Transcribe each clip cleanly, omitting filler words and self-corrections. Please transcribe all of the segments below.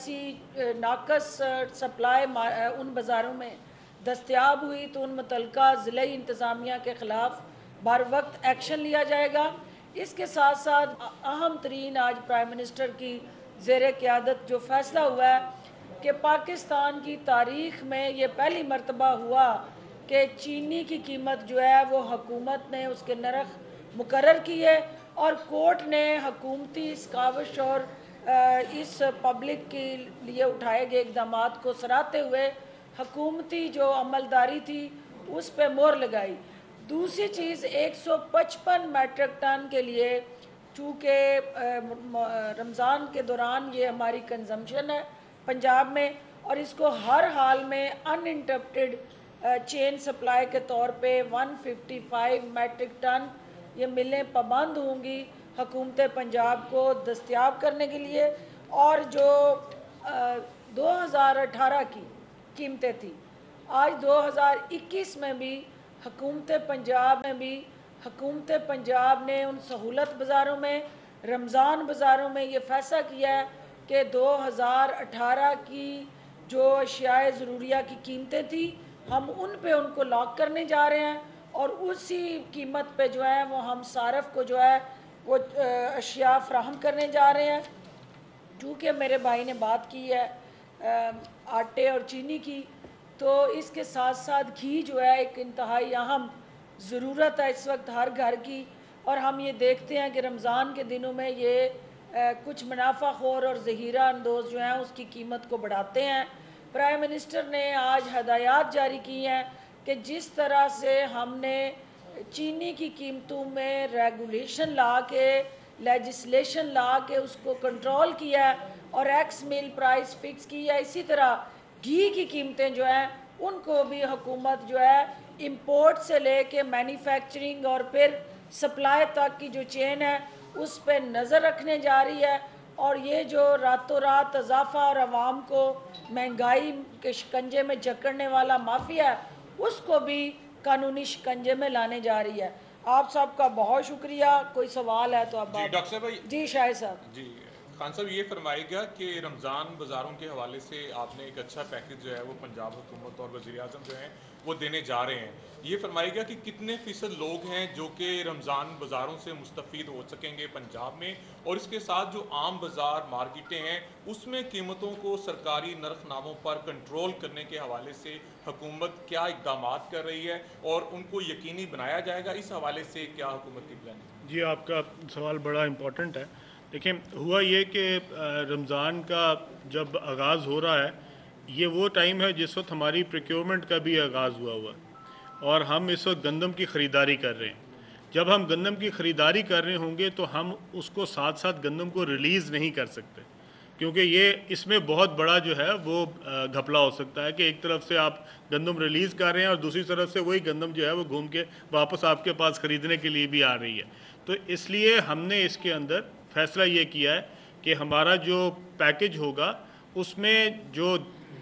नाकस supply उन बाज़ारों में दस्तयाब हुई तो उन मुतलका ज़िले इंतज़ामिया के ख़िलाफ़ बर वक्त एक्शन लिया जाएगा। इसके साथ साथ अहम तरीन आज प्राइम मिनिस्टर की ज़ेर क़यादत जो फ़ैसला हुआ है कि पाकिस्तान की तारीख़ में ये पहली मरतबा हुआ कि चीनी की कीमत जो है वो हुकूमत ने उसके नरख मुकर्रर की है और कोर्ट ने हुकूमती इस काविश और इस पब्लिक के लिए उठाए गए इकदाम को सराहते हुए हुकूमती जो अमलदारी थी उस पर मोहर लगाई। दूसरी चीज़ 155 मैट्रिक टन के लिए, चूँकि रमज़ान के दौरान ये हमारी कंजम्पशन है पंजाब में और इसको हर हाल में अनइंटरप्टेड चेन सप्लाई के तौर पे 155 मैट्रिक टन ये मिलें पाबंद होंगी हुकूमत पंजाब को दस्तयाब करने के लिए। और जो 2018 की कीमतें थी आज 2021 में भी हुकूमत पंजाब ने उन सहूलत बाज़ारों में, रमज़ान बाज़ारों में ये फ़ैसला किया है कि 2018 की जो अशियाए ज़रूरिया की कीमतें थी हम उन पे उनको लॉक करने जा रहे हैं और उसी कीमत पे जो है वो हम सारफ को जो है वो अशिया फ्राहम करने जा रहे हैं। चूँकि मेरे भाई ने बात की है आटे और चीनी की, तो इसके साथ साथ घी जो है एक इंतहाई अहम ज़रूरत है इस वक्त हर घर की। और हम ये देखते हैं कि रमज़ान के दिनों में ये कुछ मुनाफाखोर और ज़हीरा अंदोज़ जो हैं उसकी कीमत को बढ़ाते हैं। प्राइम मिनिस्टर ने आज हदायत जारी की हैं कि जिस तरह से हमने चीनी की कीमतों में रेगुलेशन ला के, लेजिस्लेशन ला के उसको कंट्रोल किया है और एक्स मिल प्राइस फिक्स की है, इसी तरह घी की कीमतें जो हैं उनको भी हुकूमत जो है इंपोर्ट से लेके मैन्युफैक्चरिंग और फिर सप्लाई तक की जो चेन है उस पर नज़र रखने जा रही है। और ये जो रातों रात इजाफा और आवाम को महंगाई के शिकंजे में जकड़ने वाला माफिया है उसको भी कानूनी शिकंजे में लाने जा रही है। आप सबका बहुत शुक्रिया। कोई सवाल है तो अब जी डॉक्टर साहब भाई। जी शाहिद साहब। जी खान साहब, ये फरमाएगा कि रमज़ान बाज़ारों के हवाले से आपने एक अच्छा पैकेज जो है वो पंजाब हुकूमत और वज़ीर आज़म जो हैं वो देने जा रहे हैं। ये फरमाएगा कि कितने फ़ीसद लोग हैं जो कि रमज़ान बाज़ारों से मुस्तफ़ीद हो सकेंगे पंजाब में, और इसके साथ जो आम बाज़ार मार्केटें हैं उसमें कीमतों को सरकारी नरखनामों पर कंट्रोल करने के हवाले से हुकूमत क्या इक़दाम कर रही है और उनको यकीनी बनाया जाएगा, इस हवाले से क्या हुकूमत की प्लानिंग? जी, आपका सवाल बड़ा इम्पोर्टेंट है। देखिए, हुआ ये कि रमज़ान का जब आगाज़ हो रहा है ये वो टाइम है जिस वक्त हमारी प्रोक्योरमेंट का भी आगाज़ हुआ है और हम इस वक्त गंदम की ख़रीदारी कर रहे हैं। जब हम गंदम की ख़रीदारी कर रहे होंगे तो हम उसको साथ साथ गंदम को रिलीज़ नहीं कर सकते, क्योंकि ये इसमें बहुत बड़ा जो है वो घपला हो सकता है कि एक तरफ से आप गंदम रिलीज़ कर रहे हैं और दूसरी तरफ से वही गंदम जो है वो घूम के वापस आपके पास ख़रीदने के लिए भी आ रही है। तो इसलिए हमने इसके अंदर फ़ैसला ये किया है कि हमारा जो पैकेज होगा उसमें जो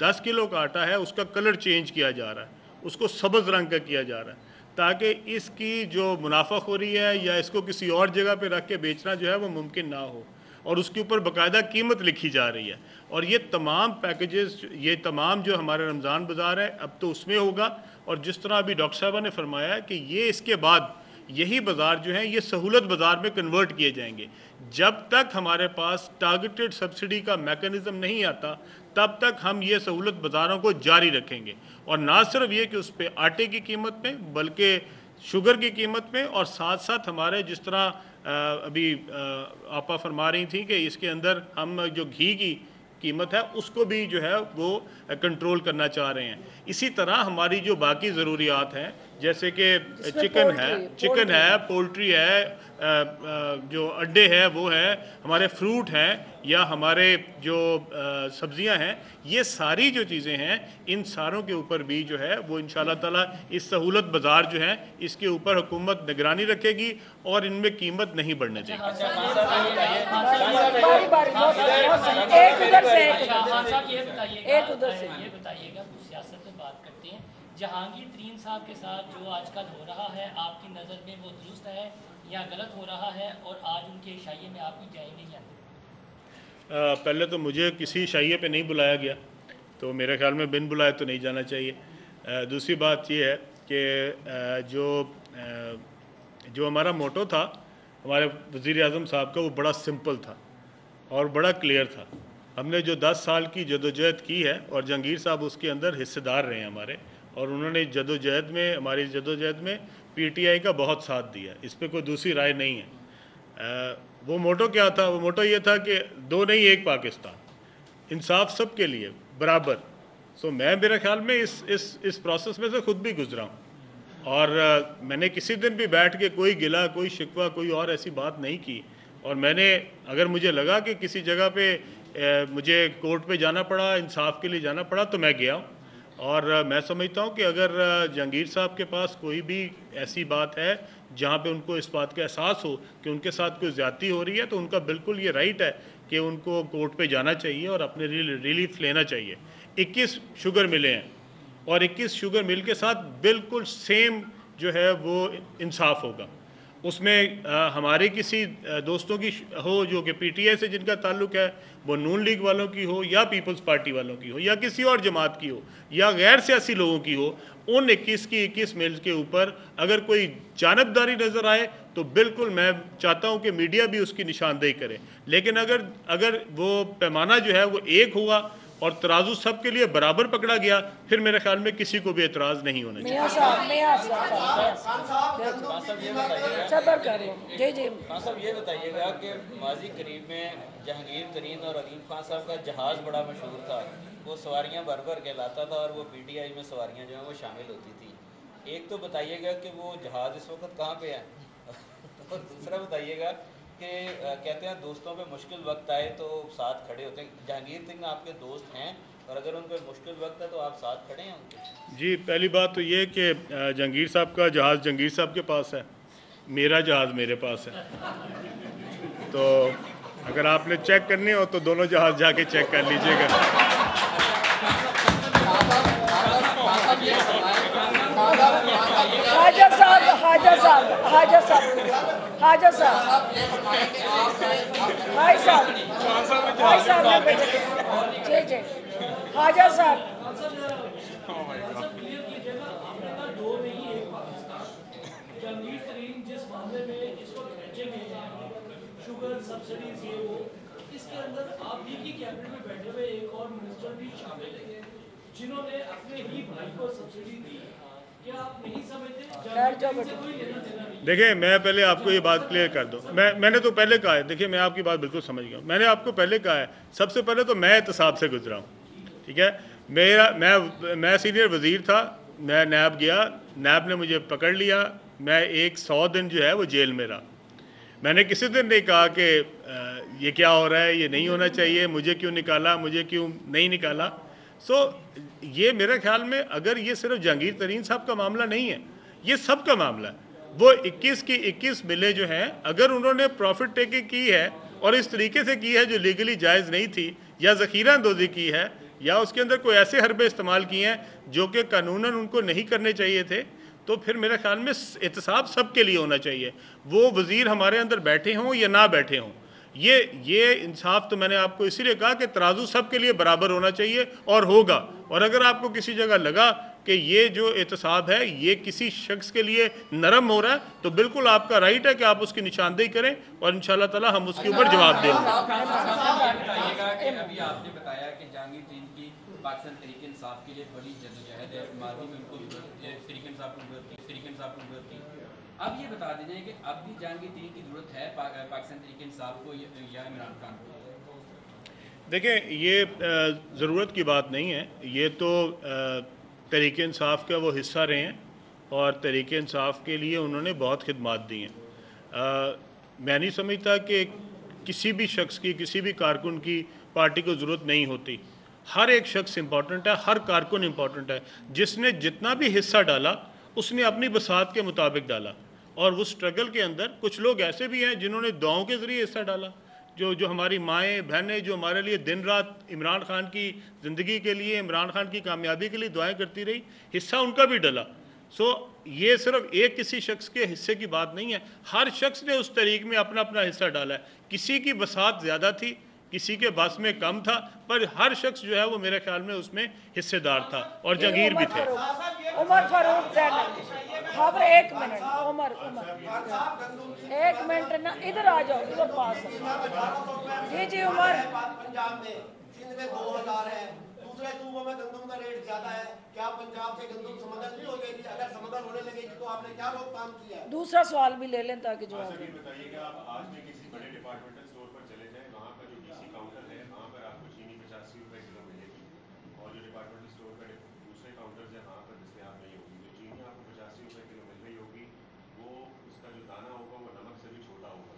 10 किलो का आटा है उसका कलर चेंज किया जा रहा है, उसको सब्ज़ रंग का किया जा रहा है, ताकि इसकी जो मुनाफाखोरी है या इसको किसी और जगह पे रख के बेचना जो है वो मुमकिन ना हो, और उसके ऊपर बाकायदा कीमत लिखी जा रही है। और ये तमाम पैकेजेस, ये तमाम जो हमारे रमज़ान बाज़ार है अब तो उसमें होगा। और जिस तरह अभी डॉक्टर साहबा ने फरमाया कि ये इसके बाद यही बाज़ार जो हैं ये सहूलत बाज़ार में कन्वर्ट किए जाएंगे। जब तक हमारे पास टारगेटेड सब्सिडी का मेकनिज़म नहीं आता तब तक हम ये सहूलत बाज़ारों को जारी रखेंगे, और ना सिर्फ ये कि उस पर आटे की कीमत में बल्कि शुगर की कीमत में, और साथ साथ हमारे जिस तरह अभी आपा फरमा रही थी कि इसके अंदर हम जो घी की कीमत है उसको भी जो है वो कंट्रोल करना चाह रहे हैं। इसी तरह हमारी जो बाकी ज़रूरियात हैं जैसे कि चिकन है, पोल्ट्री है, जो अंडे हैं वो हैं, हमारे फ्रूट हैं या हमारे जो सब्ज़ियां हैं, ये सारी जो चीज़ें हैं इन सारों के ऊपर भी जो है वो इंशाल्लाह ताला इस सहूलत बाज़ार जो है इसके ऊपर हुकूमत निगरानी रखेगी और इनमें कीमत नहीं बढ़ने देगी। जहांगीर तरीन साहब के साथ जो आजकल हो रहा है आपकी नज़र में वो दुरुस्त है या गलत हो रहा है, और आज उनके इशाये में आप भी जाएंगे या नहीं? पहले तो मुझे किसी शाइए पे नहीं बुलाया गया, तो मेरे ख्याल में बिन बुलाए तो नहीं जाना चाहिए। दूसरी बात ये है कि जो हमारा मोटो था हमारे वज़ीर आज़म साहब का, वो बड़ा सिंपल था और बड़ा क्लियर था। हमने जो 10 साल की जदोजहद की है और जहांगीर साहब उसके अंदर हिस्सेदार रहे हैं हमारे, और उन्होंने जदोजहद में, हमारी जदोजहद में पीटीआई का बहुत साथ दिया, इस पर कोई दूसरी राय नहीं है। वो मोटो क्या था? वो मोटो ये था कि दो नहीं एक पाकिस्तान, इंसाफ सब के लिए बराबर। सो मैं, मेरे ख्याल में इस प्रोसेस में से खुद भी गुजरा हूँ, और मैंने किसी दिन भी बैठ के कोई गिला, कोई शिकवा, कोई और ऐसी बात नहीं की। और मैंने, अगर मुझे लगा कि किसी जगह पे मुझे कोर्ट पे जाना पड़ा, इंसाफ के लिए जाना पड़ा, तो मैं गया हूँ। और मैं समझता हूँ कि अगर जहांगीर साहब के पास कोई भी ऐसी बात है जहाँ पे उनको इस बात का एहसास हो कि उनके साथ कोई ज़्यादती हो रही है, तो उनका बिल्कुल ये राइट है कि उनको कोर्ट पे जाना चाहिए और अपने रिलीफ लेना चाहिए। 21 शुगर मिले हैं और 21 शुगर मिल के साथ बिल्कुल सेम जो है वो इंसाफ होगा। उसमें हमारे किसी दोस्तों की हो जो कि पीटीआई से जिनका ताल्लुक़ है, वो नून लीग वालों की हो या पीपल्स पार्टी वालों की हो या किसी और जमात की हो या गैर सियासी लोगों की हो, उन 21 की 21 मिल के ऊपर अगर कोई जानबदारी नज़र आए तो बिल्कुल मैं चाहता हूँ कि मीडिया भी उसकी निशानदेही करे। लेकिन अगर वो पैमाना जो है वो एक हुआ और तराजू सब के लिए बराबर पकड़ा गया, फिर मेरे ख्याल में किसी को भी एतराज़ नहीं होना चाहिए। खान साहब ये बताइएगा कि माजी करीब में जहांगीर तरीन और अलीम खान साहब का जहाज़ बड़ा मशहूर था, वो सवारियाँ भर भर के लाता था और वो पीटीआई में सवारियाँ जो हैं वो शामिल होती थी। एक तो बताइएगा कि वो जहाज़ इस वक्त कहाँ पे है और दूसरा बताइएगा कि कहते हैं दोस्तों पे मुश्किल वक्त आए तो साथ खड़े होते हैं। जहांगीर तरीन आपके दोस्त हैं और अगर उन पर मुश्किल वक्त है तो आप साथ खड़े हैं उनके? जी, पहली बात तो ये कि जहांगीर साहब का जहाज़ जहांगीर साहब के पास है, मेरा जहाज़ मेरे पास है। तो अगर आपने चेक करनी हो तो दोनों जहाज़ जाके चेक कर लीजिएगा। हाजा साहब हाजा साहब हाजा साहब हाजा साहब भाई साहब भाई साहब जी जी हाजा साहब जहांगीर तरीन जिस मामले में इस वक्त भेजे गए हैं, शुगर सब्सिडीज ये वो, इसके अंदर आप ही की कैबिनेट में बैठे हुए एक और मिनिस्टर भी शामिल है जिन्होंने अपने ही भाई को सब्सिडी दी। क्या आप नहीं समझते? देखिए, मैं पहले आपको ये बात क्लियर कर दूं, मैंने तो पहले कहा है, देखिए मैं आपकी बात बिल्कुल समझ गया। मैंने आपको पहले कहा है, सबसे पहले तो मैं एहतसाब से गुजरा हूँ, ठीक है। मैं सीनियर वज़ीर था, मैं नैब गया, नैब ने मुझे पकड़ लिया, मैं 100 दिन जो है वो जेल में रहा। मैंने किसी दिन नहीं कहा कि ये क्या हो रहा है, ये नहीं होना चाहिए, मुझे क्यों निकाला, मुझे क्यों नहीं निकाला। ये मेरे ख्याल में अगर ये सिर्फ जहांगीर तरीन साहब का मामला नहीं है, ये सब का मामला है। वो 21 की 21 बिलें जो हैं, अगर उन्होंने प्रॉफिट टेकिंग की है और इस तरीके से की है जो लीगली जायज़ नहीं थी, या ज़ख़ीरा अंदोज़ी की है, या उसके अंदर कोई ऐसे हरबे इस्तेमाल किए हैं जो कि कानूनन उनको नहीं करने चाहिए थे, तो फिर मेरे ख्याल में एहतसाब सब के लिए होना चाहिए। वो वज़ीर हमारे अंदर बैठे हों या ना बैठे हों, ये इंसाफ तो मैंने आपको इसीलिए कहा कि तराजू सब के लिए बराबर होना चाहिए और होगा। और अगर आपको किसी जगह लगा कि ये जो एहतसाब है ये किसी शख्स के लिए नरम हो रहा है, तो बिल्कुल आपका राइट है कि आप उसकी निशानदेही करें और इंशाल्लाह ताला हम उसके ऊपर जवाब देंगे। अभी आपने बताया कि जहांगीर तरीन की पाकिस्तान तहरीक इंसाफ के लिए बड़ी जद्दोजहद है, माजी में उनको तरीक इंसाफ को जरूरत थी। अब ये बता दीजिए कि अब भी जहांगीर तरीन की जरूरत है पाकिस्तान तहरीक इंसाफ को या इमरान खान को? देखें, ये ज़रूरत की बात नहीं है, ये तो तहरीक इंसाफ का वो हिस्सा रहे हैं और तहरीक इंसाफ के लिए उन्होंने बहुत खिदमात दी हैं। मैं नहीं समझता कि किसी भी शख्स की, किसी भी कारकुन की पार्टी को ज़रूरत नहीं होती। हर एक शख्स इम्पॉर्टेंट है, हर कारकुन इम्पॉर्टेंट है। जिसने जितना भी हिस्सा डाला उसने अपनी बसात के मुताबिक डाला, और उस स्ट्रगल के अंदर कुछ लोग ऐसे भी हैं जिन्होंने दुआओं के ज़रिए हिस्सा डाला। जो हमारी माएँ बहनें जो हमारे लिए दिन रात इमरान खान की ज़िंदगी के लिए, इमरान खान की कामयाबी के लिए दुआएं करती रही, हिस्सा उनका भी डला। ये सिर्फ एक किसी शख्स के हिस्से की बात नहीं है, हर शख्स ने उस तरीक में अपना अपना हिस्सा डाला है। किसी की बसात ज़्यादा थी, किसी के बस में कम था, पर हर शख्स जो है वो मेरे ख्याल में उसमें हिस्सेदार था और जहांगीर भी थे। उमर फारूक खबर, एक मिनट उमर एक मिनट ना, इधर आ जाओ, इधर पास। जी जी उमर। पंजाब में सिंध में 2000 है, दूसरे सूबों में गंदम का रेट ज्यादा है, क्या पंजाब से गंदम समर्थन नहीं हो जाएगी? अगर समर्थन होने लगेगी तो आपने क्या रोकथाम किया? दूसरा सवाल भी ले लें ताकि जवाब दें। बताइएगा, आप आज में किसी बड़े डिपार्टमेंटल स्टोर पर चले जाएं, वहाँ पर जो डीसी काउंटर है वहाँ पर आपको चीनी 85 रुपए किलो मिलेगी, और जो डिपार्टमेंटल स्टोर का दूसरे काउंटर्स है वहाँ पर दस्तयाब नहीं होगी। जो चीनी आपको 85 रुपए किलो मिल रही होगी वो उसका जो दाना होगा वो नमक से भी छोटा होगा,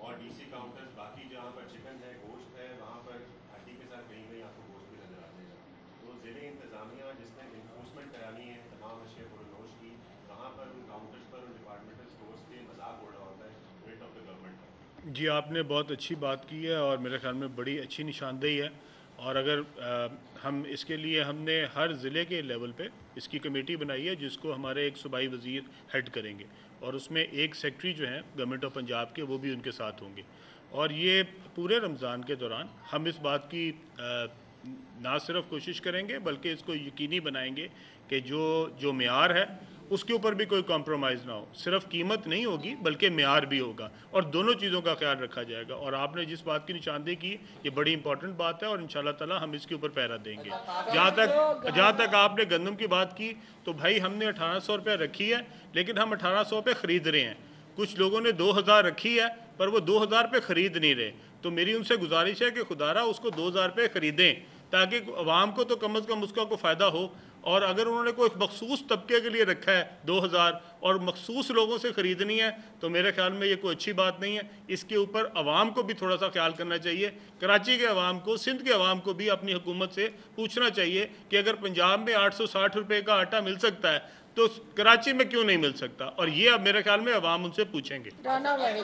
और डीसी काउंटर्स बाकी जहाँ पर चिकन है, गोश्त है, वहाँ पर हड्डी के साथ कहीं कहीं आपको गोश्त भी नजर आ जाएगा। तो ज़िले इंतजामिया जिसने इन्फोर्समेंट करानी है तमाम अशिया फरोनोश की, वहाँ पर उन काउंटर्स पर उन डिपार्टमेंटल स्टोर्स के मजाक उड़ रहा होता है रेट ऑफ द गवर्नमेंट का। जी, आपने बहुत अच्छी बात की है और मेरे ख्याल में बड़ी अच्छी निशानदेही है, और अगर हम इसके लिए हमने हर ज़िले के लेवल पे इसकी कमेटी बनाई है जिसको हमारे एक सूबाई वज़ीर हेड करेंगे, और उसमें एक सेक्रेटरी जो हैं गवर्नमेंट ऑफ पंजाब के वो भी उनके साथ होंगे। और ये पूरे रमज़ान के दौरान हम इस बात की ना सिर्फ कोशिश करेंगे बल्कि इसको यकीनी बनाएंगे कि जो मेयार है उसके ऊपर भी कोई कॉम्प्रोमाइज़ ना हो। सिर्फ कीमत नहीं होगी बल्कि मेयार भी होगा, और दोनों चीज़ों का ख्याल रखा जाएगा। और आपने जिस बात की निशानदेही की ये बड़ी इंपॉर्टेंट बात है, और इंशाल्लाह ताला हम इसके ऊपर पहरा देंगे। जहाँ तक आपने गंदम की बात की, तो भाई हमने 1800 रुपये रखी है, लेकिन हम 1800 पे ख़रीद रहे हैं। कुछ लोगों ने 2000 रखी है पर वो 2000 पे ख़रीद नहीं रहे। तो मेरी उनसे गुजारिश है कि खुदारा उसको 2000 पे ख़रीदें, ताकि आवाम को तो कम अज़ कम उसका कोई फ़ायदा हो। और अगर उन्होंने कोई मखसूस तबके के लिए रखा है 2000 और मखसूस लोगों से ख़रीदनी है, तो मेरे ख्याल में ये कोई अच्छी बात नहीं है। इसके ऊपर आवाम को भी थोड़ा सा ख्याल करना चाहिए। कराची के आवाम को, सिंध के आवाम को भी अपनी हुकूमत से पूछना चाहिए कि अगर पंजाब में 860 रुपये का आटा मिल सकता है तो कराची में क्यों नहीं मिल सकता। और ये अब मेरे ख्याल में अवाम उनसे पूछेंगे। राना भाई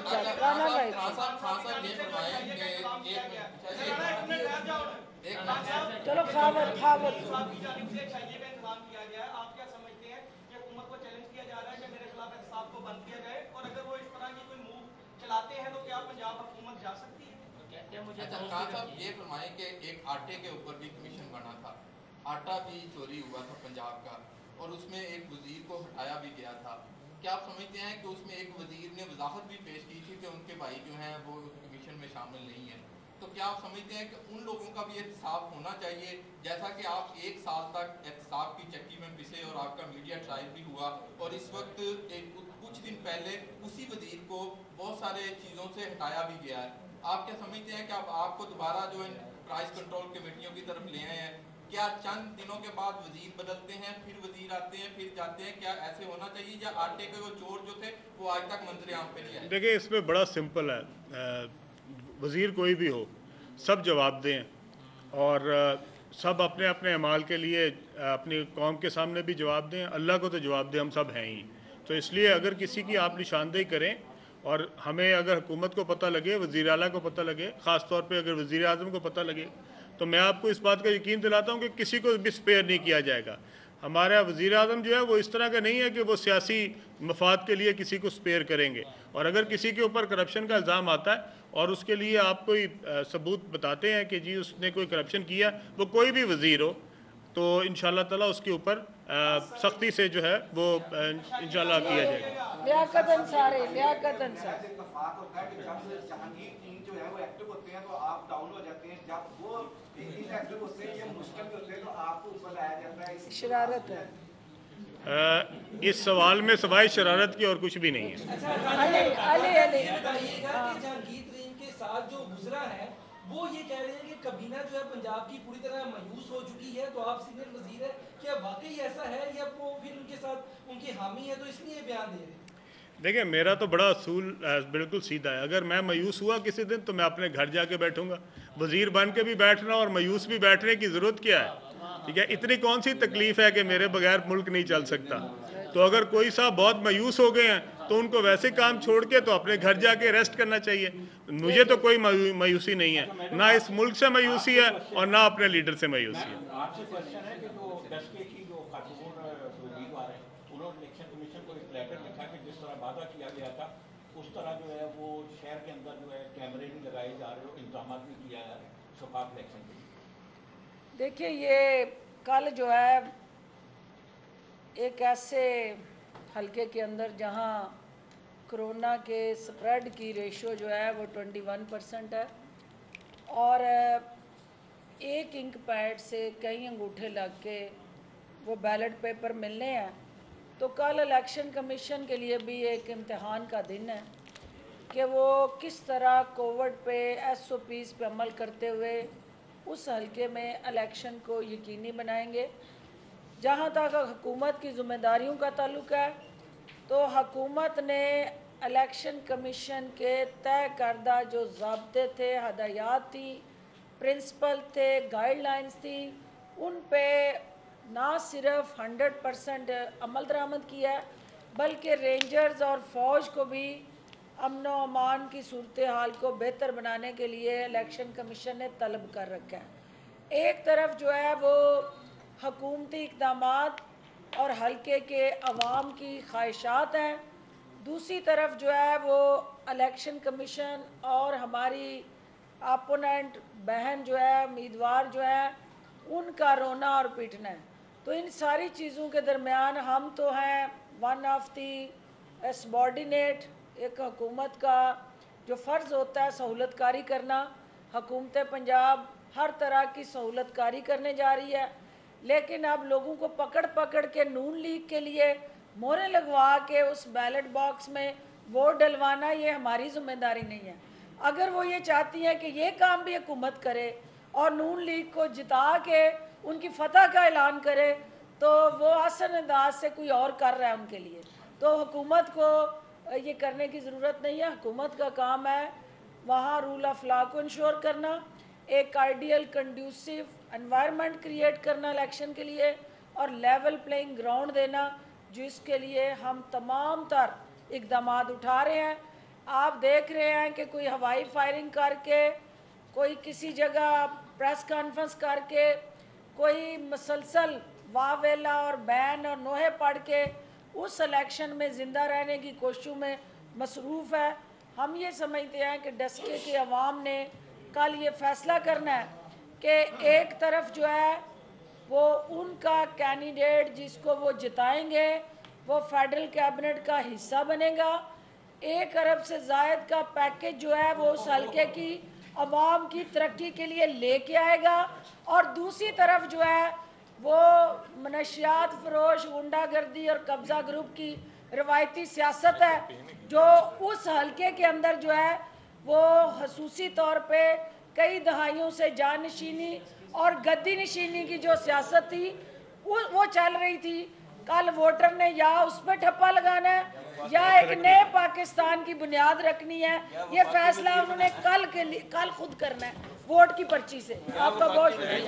चलो खावर ये फरमाएं कि एक आटे के ऊपर भी कमीशन बना था, आटा भी चोरी हुआ था पंजाब का, और उसमें एक वजीर को हटाया भी गया था। क्या आप समझते हैं कि उसमें एक वजीर ने वजाहत भी पेश की थी कि उनके भाई जो हैं वो कमीशन में शामिल नहीं है? तो क्या आप समझते हैं कि उन लोगों का भी एहतसाब होना चाहिए? जैसा कि आप 1 साल तक एहतसाब की चक्की में पिसे और आपका मीडिया ट्रायल भी हुआ, और इस वक्त कुछ दिन पहले उसी वजीर को बहुत सारे चीज़ों से हटाया भी गया है। आप क्या समझते हैं कि अब आपको दोबारा जो इन प्राइस कंट्रोल कमेटियों की तरफ ले आए हैं, क्या चंद दिनों के बाद वजीर बदलते हैं, फिर वजीर आते हैं, फिर जाते हैं, क्या ऐसे होना चाहिए, या आटे के वो चोर जो थे वो आज तक मंजर आम पे नहीं आए? देखिए, इसमें बड़ा सिंपल है, वज़ीर कोई भी हो सब जवाब दें, और सब अपने अपने अमाल के लिए अपनी कौम के सामने भी जवाब दें। अल्लाह को तो जवाब दें, हम सब हैं ही। तो इसलिए अगर किसी की आप निशानदेही करें, और हमें अगर हुकूमत को पता लगे, वज़ीर आला को पता लगे, ख़ास तौर पे अगर वज़ीर आज़म को पता लगे, तो मैं आपको इस बात का यकीन दिलाता हूँ कि किसी को भी स्पेयर नहीं किया जाएगा। हमारा वज़ीर आज़म जो है वो इस तरह का नहीं है कि वो सियासी मफाद के लिए किसी को स्पेयर करेंगे। और अगर किसी के ऊपर करप्शन का इल्ज़ाम आता है और उसके लिए आप कोई सबूत बताते हैं कि जी उसने कोई करप्शन किया, वो कोई भी वज़ीर हो, तो इंशाल्लाह ताला उसके ऊपर सख्ती से जो है वो इंशाल्लाह किया जाएगा। लियाकत अंसारी जहांगीर टीम जो है वो एक्टिव होते हैं तो आप डाउन हो जाते हैं, जब वो एक्टिव होते हैं या मुश्किल में होते हैं तो आपको ऊपर लाया जाता है। शरारत है। इस सवाल में सवाई शरारत की और कुछ भी नहीं है। जहांगीर तरीन के साथ जो गुजरा है वो ये कह रहे हैं कि कबीना जो है पंजाब की पूरी तरह मायूस हो चुकी है, तो आप सीनियर वजीर है, क्या वाकई ऐसा है या वो फिर उनके साथ उनकी हामी है तो इसलिए बयान दे रहे हैं? देखिए, मेरा तो बड़ा असूल बिल्कुल सीधा है। अगर मैं मायूस हुआ किसी दिन तो मैं अपने घर जाके बैठूंगा। वजीर बन के भी बैठना और मायूस भी बैठने की ज़रूरत क्या है? ठीक है, इतनी कौन सी तकलीफ़ है कि मेरे बगैर मुल्क नहीं चल सकता? तो अगर कोई साहब बहुत मायूस हो गए हैं तो उनको वैसे काम छोड़ के तो अपने घर जाके रेस्ट करना चाहिए। मुझे तो कोई मायूसी नहीं है, ना इस मुल्क से मायूसी है और ना अपने लीडर से मायूसी है। आपसे क्वेश्चन है कि जो 10 के की जो खातून उम्मीदवार है उन्होंने इलेक्शन कमीशन को एक लेटर लिखा कि जिस तरह वादा किया गया था उस तरह जो है वो शहर के अंदर जो है कैमरे भी लगाए जा रहे हो, इंतजाम भी किया है शफाफ इलेक्शन के लिए? देखिए, ये कल जो है एक ऐसे हलके के अंदर जहां कोरोना के स्प्रेड की रेशो जो है वो 21% है और एक इंक पैड से कई अंगूठे लग के वो बैलेट पेपर मिलने हैं, तो कल इलेक्शन कमीशन के लिए भी एक इम्तिहान का दिन है कि वो किस तरह कोविड पे SOPs पे अमल करते हुए उस हलके में इलेक्शन को यकीनी बनाएंगे। जहाँ तक हुकूमत की ज़िम्मेदारियों का ताल्लुक है तो हुकूमत ने इलेक्शन कमीशन के तय करदा जो ज़ाब्ते थे, हदायत थी, प्रिंसिपल थे, गाइडलाइंस थी, उन पे ना सिर्फ 100% अमल दरामद किया है बल्कि रेंजर्स और फ़ौज को भी अमन व अमान की सूरत हाल को बेहतर बनाने के लिए इलेक्शन कमीशन ने तलब कर रखा है। एक तरफ जो है वो हुकूमती इक़दामात और हलके के अवाम की ख्वाहिशात हैं, दूसरी तरफ जो है वो इलेक्शन कमीशन और हमारी अपोनेंट बहन जो है, उम्मीदवार जो है, उनका रोना और पीटना है। तो इन सारी चीज़ों के दरमियान हम तो हैं वन ऑफ दी सबॉर्डिनेट, एक हुकूमत का जो फ़र्ज़ होता है सहूलतकारी करना। हुकूमत पंजाब हर तरह की सहूलतकारी करने जा रही है, लेकिन अब लोगों को पकड़ पकड़ के नून लीग के लिए मोहरें लगवा के उस बैलेट बॉक्स में वोट डलवाना ये हमारी ज़िम्मेदारी नहीं है। अगर वो ये चाहती हैं कि ये काम भी हुकूमत करे और नून लीग को जिता के उनकी फतह का ऐलान करे, तो वो आसान अंदाज से कोई और कर रहा है उनके लिए। तो हुकूमत को ये करने की ज़रूरत नहीं है। हुकूमत का काम है वहाँ रूल ऑफ लॉ को इंश्योर करना, एक आइडियल कंड्यूसिव एनवायरनमेंट क्रिएट करना इलेक्शन के लिए और लेवल प्लेइंग ग्राउंड देना, जिसके लिए हम तमाम तर इक़दाम उठा रहे हैं। आप देख रहे हैं कि कोई हवाई फायरिंग करके, कोई किसी जगह प्रेस कॉन्फ्रेंस करके, कोई मसलसल वावेला और बैन और नोहे पढ़ के उस इलेक्शन में ज़िंदा रहने की कोशिशों में मसरूफ़ है। हम ये समझते हैं कि डस्के के अवाम ने कल ये फ़ैसला करना है कि एक तरफ जो है वो उनका कैंडिडेट जिसको वो जिताएंगे वो फेडरल कैबिनेट का हिस्सा बनेगा, 1 अरब से ज़ायद का पैकेज जो है वो उस हल्के की अवाम की तरक्की के लिए लेके आएगा, और दूसरी तरफ जो है वो मनशियात फरोश, गुंडागर्दी और कब्ज़ा ग्रुप की रवायती सियासत है जो उस हल्के के अंदर जो है वो खसूसी तौर पे कई दहाइयों से जानशीनी और गद्दी नशीनी की जो सियासत थी वो चल रही थी। कल वोटर ने या उस पर ठप्पा लगाना है या एक नए पाकिस्तान की बुनियाद रखनी है, ये फैसला उन्होंने कल खुद करना है वोट की पर्ची से। आपका बहुत शुक्रिया।